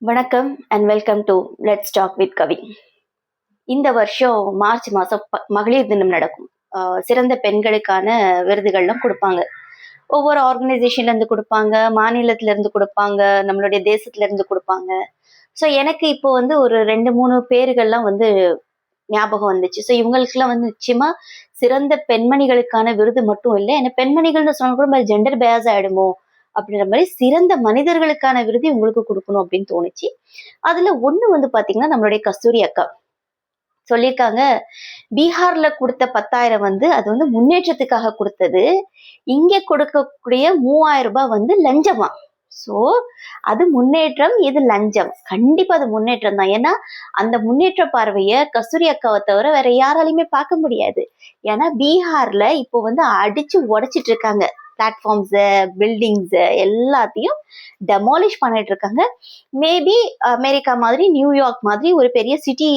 வணக்கம் and welcome to let's talk with Kavi. இந்த வருஷம் மார்ச் மாதம் மகளிர் தினம் நடக்கும். சிறந்த பெண்களுக்கான விருதுகள்லாம் கொடுப்பாங்க. ஒவ்வொரு ஆர்கனைசேஷன்ல இருந்து கொடுப்பாங்க, மாநிலத்துல இருந்து கொடுப்பாங்க, நம்மளுடைய தேசத்துல இருந்து கொடுப்பாங்க. ஸோ எனக்கு இப்போ ஒரு 2-3 பேர்கள்லாம் ஞாபகம் வந்துச்சு. ஸோ இவங்களுக்குலாம் நிச்சயமா சிறந்த பெண்மணிகளுக்கான விருது மட்டும் இல்லை, ஏன்னா பெண்மணிகள்னு சொன்னா கூட ஜெண்டர் பேஸ் ஆயிடுமோ அப்படின்ற மாதிரி சிறந்த மனிதர்களுக்கான விருது இவங்களுக்கு கொடுக்கணும் அப்படின்னு தோணுச்சு. அதுல ஒண்ணு பாத்தீங்கன்னா நம்மளுடைய கஸ்தூரி அக்கா சொல்லியிருக்காங்க. பீகார்ல கொடுத்த 10,000 அது முன்னேற்றத்துக்காக கொடுத்தது. இங்க கொடுக்கக்கூடிய 3,000 ரூபாய் லஞ்சமா. சோ அது முன்னேற்றம், இது லஞ்சம். கண்டிப்பா அது முன்னேற்றம் தான். ஏன்னா அந்த முன்னேற்ற பார்வைய கஸ்தூரி அக்காவை தவிர வேற யாராலையுமே பார்க்க முடியாது. ஏன்னா பீகார்ல இப்போ அடிச்சு உடைச்சிட்டு இருக்காங்க. பிளாட்ஃபார்ம்ஸ், பில்டிங்ஸ் எல்லாத்தையும் டெமாலிஷ் பண்ணிட்டு இருக்காங்க. மேபி அமெரிக்கா மாதிரி, நியூயார்க் மாதிரி ஒரு பெரிய சிட்டி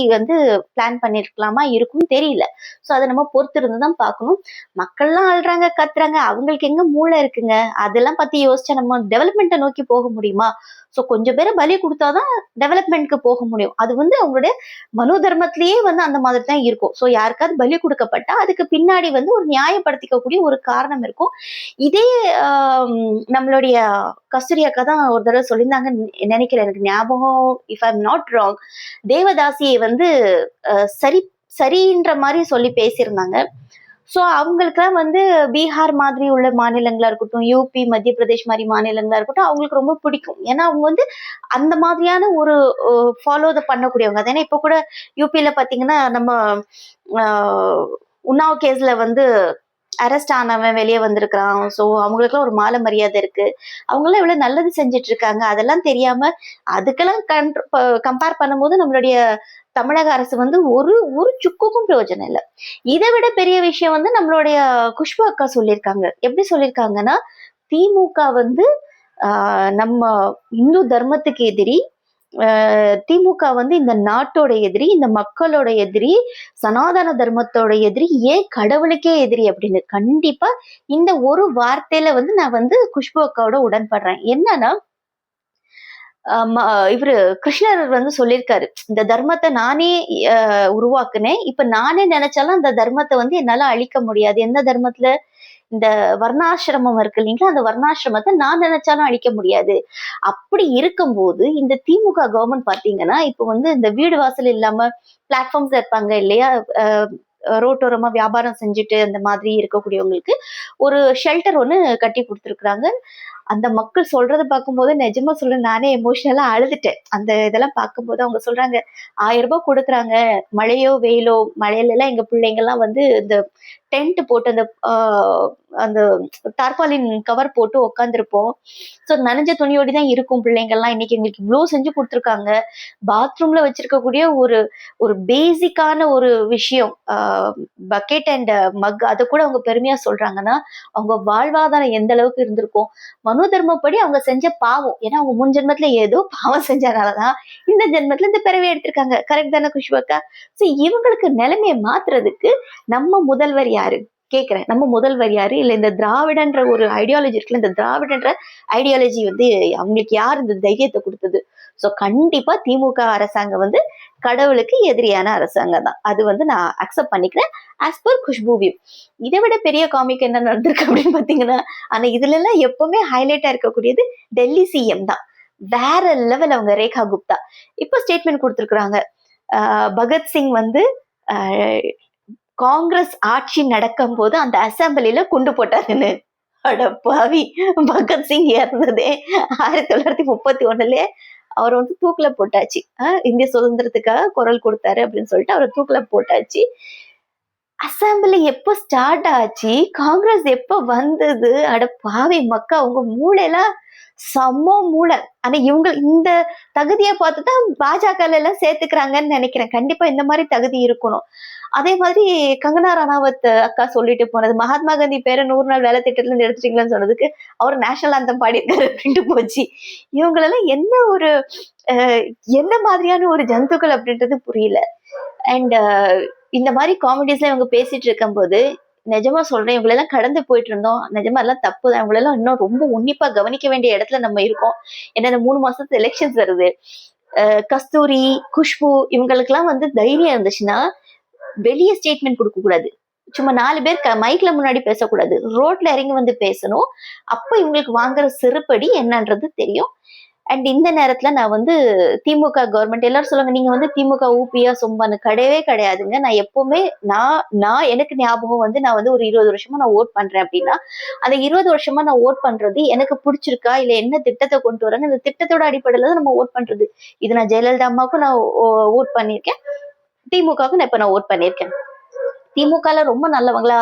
பிளான் பண்ணிருக்கலாமா, இருக்கும் தெரியல. ஸோ அதை நம்ம பொறுத்து இருந்து தான் பார்க்கணும். மக்கள்லாம் அழுறாங்க, கத்துறாங்க, அவங்களுக்கு எங்க மூளை இருக்குங்க? அதெல்லாம் பத்தி யோசிச்சா நம்ம டெவலப்மெண்ட்டை நோக்கி போக முடியுமா? ஸோ கொஞ்சம் பேரை பலி கொடுத்தாதான் டெவலப்மெண்ட்க்கு போக முடியும். அது அவங்களுடைய மனு தர்மத்திலேயே அந்த மாதிரி தான் இருக்கும். ஸோ யாருக்காவது பலி கொடுக்கப்பட்டா அதுக்கு பின்னாடி ஒரு நியாயப்படுத்திக்கக்கூடிய ஒரு காரணம் இருக்கும். இதே நம்மளுடைய கஸ்தூரி அக்கா தான் ஒரு தடவை சொல்லியிருந்தாங்கன்னு நினைக்கிறேன், எனக்கு ஞாபகம், if I am not wrong. தேவதாசியை சரி சரின்ற மாதிரி சொல்லி பேசியிருந்தாங்க. ஸோ அவங்களுக்குலாம் பீகார் மாதிரி உள்ள மாநிலங்களா இருக்கட்டும், யூபி, மத்திய பிரதேஷ் மாதிரி மாநிலங்களா இருக்கட்டும், அவங்களுக்கு ரொம்ப பிடிக்கும். ஏன்னா அவங்க அந்த மாதிரியான ஒரு ஃபாலோ பண்ணக்கூடியவங்க. ஏன்னா இப்போ கூட யூபியில பாத்தீங்கன்னா நம்ம உன்னாவ் கேஸ்ல அரெஸ்ட் ஆனவன் வெளியே வந்திருக்கிறான். ஸோ அவங்களுக்குலாம் ஒரு மாலை மரியாதை இருக்கு. அவங்களாம் எவ்வளவு நல்லது செஞ்சுட்டு இருக்காங்க. அதெல்லாம் தெரியாம அதுக்கெல்லாம் கம்பேர் பண்ணும்போது நம்மளுடைய தமிழக அரசு ஒரு ஒரு சுக்குக்கும் பிரயோஜனம் இல்லை. இதை விட பெரிய விஷயம் நம்மளுடைய குஷ்பு அக்கா சொல்லியிருக்காங்க. எப்படி சொல்லியிருக்காங்கன்னா, திமுக நம்ம இந்து தர்மத்துக்கு எதிரி, திமுக இந்த நாட்டோட எதிரி, இந்த மக்களோட எதிரி, சனாதன தர்மத்தோட எதிரி, ஏன் கடவுளுக்கே எதிரி அப்படின்னு. கண்டிப்பா இந்த ஒரு வார்த்தையில நான் குஷ்பு அக்காவோட உடன்படுறேன். என்னன்னா, இவரு கிருஷ்ணர் சொல்லியிருக்காரு, இந்த தர்மத்தை நானே உருவாக்குனேன், இப்ப நானே நினைச்சாலும் அந்த தர்மத்தை என்னால அழிக்க முடியாது. எந்த தர்மத்துல? இந்த வர்ணாசிரமம் இருக்கு இல்லைங்களா, அந்த வர்ணாசிரமத்தை நான் நினைச்சாலும் அழிக்க முடியாது. அப்படி இருக்கும்போது இந்த திமுக கவர்மெண்ட் பாத்தீங்கன்னா இப்ப இந்த வீடு வாசல் இல்லாம பிளாட்ஃபார்ம்ஸ் இருப்பாங்க இல்லையா, ரோட்டோரமா வியாபாரம் செஞ்சுட்டு அந்த மாதிரி இருக்கக்கூடியவங்களுக்கு ஒரு ஷெல்டர் ஒண்ணு கட்டி கொடுத்துருக்குறாங்க. அந்த மக்கள் சொல்றதை பார்க்கும்போது நிஜமா சொல்றேன், நானே எமோஷனலா அழுதுட்டேன். அந்த இதெல்லாம் பார்க்கும்போது அவங்க சொல்றாங்க, 1,000 ரூபாய் கொடுக்குறாங்க, மழையோ வெயிலோ, மழையில எல்லாம் எங்க பிள்ளைங்க எல்லாம் இந்த டென்ட் போட்டு அந்த தார்பாலின் கவர் போட்டு உட்காந்துருப்போம். ஸோ நனைஞ்ச துணியோடி தான் இருக்கும் பிள்ளைங்கள்லாம். இன்னைக்கு எங்களுக்கு இவ்வளோ செஞ்சு கொடுத்துருக்காங்க. பாத்ரூம்ல வச்சிருக்கக்கூடிய ஒரு ஒரு பேசிக்கான ஒரு விஷயம், பக்கெட் அண்ட் மக், அதை கூட அவங்க பெருமையா சொல்றாங்கன்னா அவங்க வாழ்வாதாரம் எந்த அளவுக்கு இருந்திருக்கும். மனு தர்மப்படி அவங்க செஞ்ச பாவம், ஏன்னா அவங்க முன் ஜென்மத்துல ஏதோ பாவம் செஞ்சனாலதான் இந்த ஜென்மத்துல இந்த பிறவி எடுத்திருக்காங்க. கரெக்ட் தானே குஷ்பக்கா? சோ இவங்களுக்கு நிலைமையை மாத்துறதுக்கு நம்ம முதல்வர் யாரு கேக்குறேன். நம்ம முதல்வர் யாரு? இல்ல இந்த திராவிடன்ற ஒரு ஐடியாலஜி இருக்குல்ல, இந்த திராவிடன்ற ஐடியாலஜி அவங்களுக்கு யார் இந்த தைரியத்தை கொடுத்தது? சோ கண்டிப்பா திமுக அரசாங்கம் கடவுளுக்கு எதிரியான அரசாங்கம் தான். அது நான் அக்செப்ட் பண்ணிக்கிறேன் ஆஸ் பர் குஷ்பு வியூ. இதை விட பெரிய காமிக் என்ன நடந்திருக்கு அப்படின்னு பாத்தீங்கன்னா, ஆனா இதுல எல்லாம் எப்பவுமே ஹைலைட்டா இருக்கக்கூடியது டெல்லி சிஎம் தான். வேற லெவல் அவங்க ரேகா குப்தா இப்ப ஸ்டேட்மெண்ட் கொடுத்திருக்கிறாங்க. பகத்சிங் காங்கிரஸ் ஆட்சி நடக்கும் போது அந்த அசம்பிளில குண்டு போட்டாருன்னு. அடப்பாவி, பகத்சிங் இறந்ததே 1931 அவர் தூக்குல போட்டாச்சு. இந்திய சுதந்திரத்துக்காக குரல் கொடுத்தாரு அப்படின்னு சொல்லிட்டு அவரை தூக்குல போட்டாச்சு. அசம்பிளி எப்ப ஸ்டார்ட் ஆச்சு, காங்கிரஸ் எப்ப வந்தது? அட பாவி மக்கா, உங்க மூளையெல்லாம் செம்ம மூளை. ஆனா இவங்க இந்த தகுதியை பார்த்துதான் பாஜக எல்லாம் சேர்த்துக்கிறாங்கன்னு நினைக்கிறேன். கண்டிப்பா இந்த மாதிரி தகுதி இருக்கணும். அதே மாதிரி கங்கனா ரணாவத் அக்கா சொல்லிட்டு போனது, மகாத்மா காந்தி பேரை 100 நாள் வேலை திட்டத்துல இருந்து எடுத்துட்டீங்களான்னு சொன்னதுக்கு அவர் நேஷனல் ஆந்தம் பாடியிருக்காரு அப்படின்ட்டு போச்சு. இவங்களெல்லாம் என்ன மாதிரியான ஒரு ஜந்துக்கள் அப்படின்றது புரியல. அண்ட் இந்த மாதிரி காமெடிஸ்ல இவங்க பேசிட்டு இருக்கும் போது நிஜமா சொல்றேன், இவங்களெல்லாம் கடந்து போயிட்டு இருந்தோம். நிஜமா எல்லாம் தப்பு தான். இவங்களெல்லாம் இன்னும் ரொம்ப உன்னிப்பா கவனிக்க வேண்டிய இடத்துல நம்ம இருக்கோம். ஏன்னா இந்த 3 மாசத்து எலெக்ஷன்ஸ் வருது. கஸ்தூரி, குஷ்பு இவங்களுக்கெல்லாம் வந்து தைரியம் இருந்துச்சுன்னா வெளியே ஸ்டேட்மெண்ட் கொடுக்க கூடாது. சும்மா 4 பேர் மைக்ல முன்னாடி பேசக்கூடாது. ரோட்ல இறங்கி வந்து பேசணும். அப்ப இவங்களுக்கு வாங்குற செருப்படி என்னன்றது தெரியும். அண்ட் இந்த நேரத்துல நான் வந்து திமுக கவர்மெண்ட் எல்லாரும் சொல்லுவாங்க, நீங்க வந்து திமுக ஊபியா சொம்பான்னு. கிடையவே கிடையாதுங்க. நான் எப்பவுமே நான் நான் எனக்கு ஞாபகம் வந்து நான் வந்து ஒரு 20 வருஷமா நான் ஓட் பண்றேன் அப்படின்னா, அந்த 20 வருஷமா நான் ஓட் பண்றது எனக்கு பிடிச்சிருக்கா, இல்ல என்ன திட்டத்தை கொண்டு வராங்க, இந்த திட்டத்தோட அடிப்படையில தான் நம்ம ஓட் பண்றது. இது நான் ஜெயலலிதா அம்மாவுக்கும் நான் ஓட் பண்ணியிருக்கேன். திமுகவுக்கு நான் இப்ப நான் ஓட் பண்ணியிருக்கேன். திமுகல ரொம்ப நல்லவங்களா,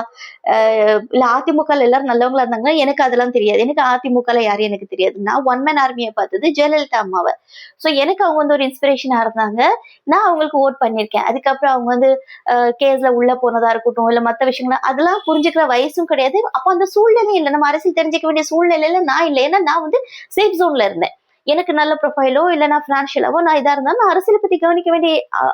இல்ல அதிமுகல எல்லாரும் நல்லவங்களா இருந்தாங்கன்னா எனக்கு அதெல்லாம் தெரியாது. எனக்கு அதிமுகல யாரையும் எனக்கு தெரியாது. நான் ஒன் மேன் ஆர்மியை பார்த்தது ஜெயலலிதா அம்மாவை. ஸோ எனக்கு அவங்க வந்து ஒரு இன்ஸ்பிரேஷனா இருந்தாங்க. நான் அவங்களுக்கு ஓட் பண்ணியிருக்கேன். அதுக்கப்புறம் அவங்க வந்து கேஸ்ல உள்ள போனதா இருக்கட்டும், இல்ல மத்த விஷயங்கள் அதெல்லாம் புரிஞ்சுக்கிற வயசும் கிடையாது. அப்ப அந்த சூழ்நிலை இல்லை. நம்ம அரசியல் தெரிஞ்சுக்க வேண்டிய சூழ்நிலையில நான் இல்லை. ஏன்னா நான் வந்து சேஃப் ஜோன்ல இருந்தேன். எனக்கு நல்ல ப்ரொஃபைலோ இல்ல நான் பினான்சியலாவோ நான் இதா இருந்தாலும் நான் அரசியலை பத்தி கவனிக்க வேண்டிய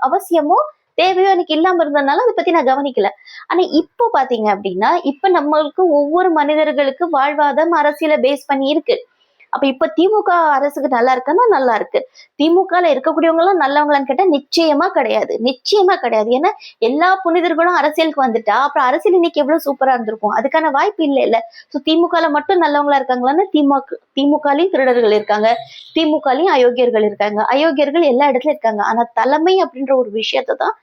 அவசியமோ தேவையோ எனக்கு இல்லாம இருந்ததுனால அதை பத்தி நான் கவனிக்கல. ஆனா இப்போ பாத்தீங்க அப்படின்னா இப்ப நம்மளுக்கு ஒவ்வொரு மனிதர்களுக்கு வாழ்வாதாரம் அரசியலை பேஸ் பண்ணி இருக்கு. அப்ப இப்ப திமுக அரசுக்கு நல்லா இருக்குன்னா நல்லா இருக்கு. திமுகல இருக்கக்கூடியவங்க எல்லாம் நல்லவங்களான்னு கேட்டா நிச்சயமா கிடையாது. நிச்சயமா கிடையாது. ஏன்னா எல்லா புனிதர்களும் அரசியலுக்கு வந்துட்டா அப்புறம் அரசியல் இன்னைக்கு எவ்வளவு சூப்பரா இருந்திருக்கும். அதுக்கான வாய்ப்பு இல்ல இல்ல. சோ திமுகல மட்டும் நல்லவங்களா இருக்காங்களான்னு திமுகலையும் திருடர்கள் இருக்காங்க. திமுகலையும் அயோக்கியர்கள் இருக்காங்க. அயோக்கியர்கள் எல்லா இடத்துலயும் இருக்காங்க. ஆனா தலைமை அப்படின்ற ஒரு விஷயத்தை தான்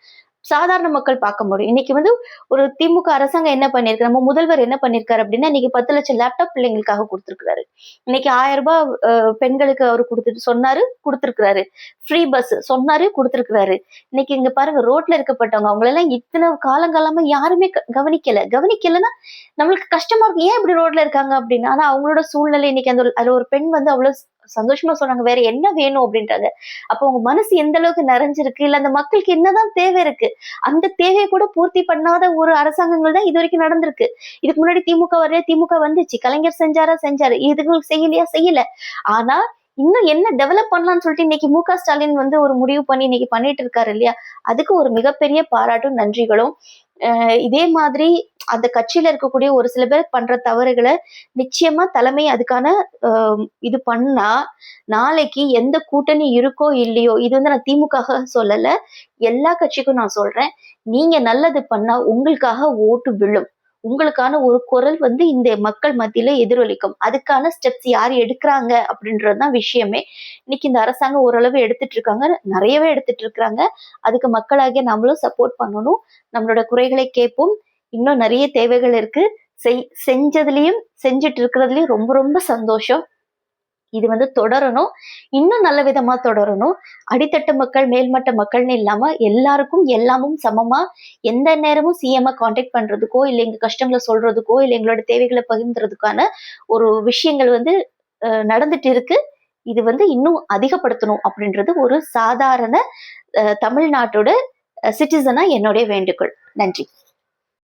சாதாரண மக்கள் பார்க்க முடியும். இன்னைக்கு வந்து ஒரு திமுக அரசாங்கம் என்ன பண்ணிருக்கு, நம்ம முதல்வர் என்ன பண்ணிருக்காரு அப்படின்னா இன்னைக்கு 10 லட்சம் லேப்டாப் பிள்ளைங்களுக்காக கொடுத்திருக்காரு. இன்னைக்கு 1000 ரூபாய் பெண்களுக்கு அவரு சொன்னாரு கொடுத்திருக்காரு. ஃப்ரீ பஸ் சொன்னாரு கொடுத்திருக்காரு. இன்னைக்கு இங்க பாருங்க ரோட்ல இருக்கப்பட்டவங்க அவங்க எல்லாம் இத்தனை காலங்காலமா யாருமே கவனிக்கலன்னா நம்மளுக்கு கஷ்டமா இருக்கும். ஏன் இப்படி ரோட்ல இருக்காங்க அப்படின்னு. ஆனா அவங்களோட சூழ்நிலை இன்னைக்கு அந்த அதுல ஒரு பெண் வந்து அவ்வளவு சந்தோஷமா சொன்னாங்க வேற என்ன வேணும் அப்படின்றாங்க. அப்ப உங்க மனசு எந்த அளவுக்கு நிறைஞ்சிருக்கு, இல்ல அந்த மக்களுக்கு என்னதான் தேவை இருக்கு, அந்த தேவையை கூட பூர்த்தி பண்ணாத ஒரு அரசாங்கங்கள் தான் இது வரைக்கும் நடந்திருக்கு. இதுக்கு முன்னாடி திமுக வரைய திமுக வந்துச்சு, கலைஞர் செஞ்சாரு, இதுங்களுக்கு செய்யலையா செய்யல. ஆனா இன்னும் என்ன டெவலப் பண்ணலாம்னு சொல்லிட்டு இன்னைக்கு மு.க. ஸ்டாலின் வந்து ஒரு முடிவு பண்ணி இன்னைக்கு பண்ணிட்டு இருக்காரு இல்லையா, அதுக்கு ஒரு மிகப்பெரிய பாராட்டும் நன்றிகளும். இதே மாதிரி அந்த கட்சியில இருக்கக்கூடிய ஒரு சில பேர் பண்ற தவறுகளை நிச்சயமா தலைமை அதுக்கான இது பண்ணா நாளைக்கு எந்த கூட்டணி இருக்கோ இல்லையோ, இது வந்து நான் திமுக சொல்லல, எல்லா கட்சிக்கும் நான் சொல்றேன், நீங்க நல்லது பண்ணா உங்களுக்காக ஓட்டு விழும். உங்களுக்கான ஒரு குரல் வந்து இந்த மக்கள் மத்தியில எதிரொலிக்கும். அதுக்கான ஸ்டெப்ஸ் யார் எடுக்கிறாங்க அப்படின்றதுதான் விஷயமே. இன்னைக்கு இந்த அரசாங்கம் ஓரளவு எடுத்துட்டு இருக்காங்க, நிறையவே எடுத்துட்டு இருக்காங்க. அதுக்கு மக்களாகிய நம்மளும் சப்போர்ட் பண்ணணும். நம்மளோட குறைகளை கேட்போம். இன்னும் நிறைய தேவைகள் இருக்கு. செஞ்சதுலயும் செஞ்சுட்டு இருக்கிறதுலயும் ரொம்ப ரொம்ப சந்தோஷம். இது வந்து தொடரணும். இன்னும் நல்ல விதமா தொடரணும். அடித்தட்டு மக்கள், மேல்மட்ட மக்கள்னு இல்லாம எல்லாருக்கும் எல்லாமும் சமமா எந்த நேரமும் சிஎம் கான்டாக்ட் பண்றதுக்கோ, இல்ல எங்க கஷ்டங்களை சொல்றதுக்கோ, இல்ல எங்களோட தேவைகளை பகிர்ந்துறதுக்கான ஒரு விஷயங்கள் வந்து நடந்துட்டு இருக்கு. இது வந்து இன்னும் அதிகப்படுத்தணும் அப்படின்றது ஒரு சாதாரண தமிழ்நாட்டோட சிட்டிசனா என்னுடைய வேண்டுகோள். நன்றி.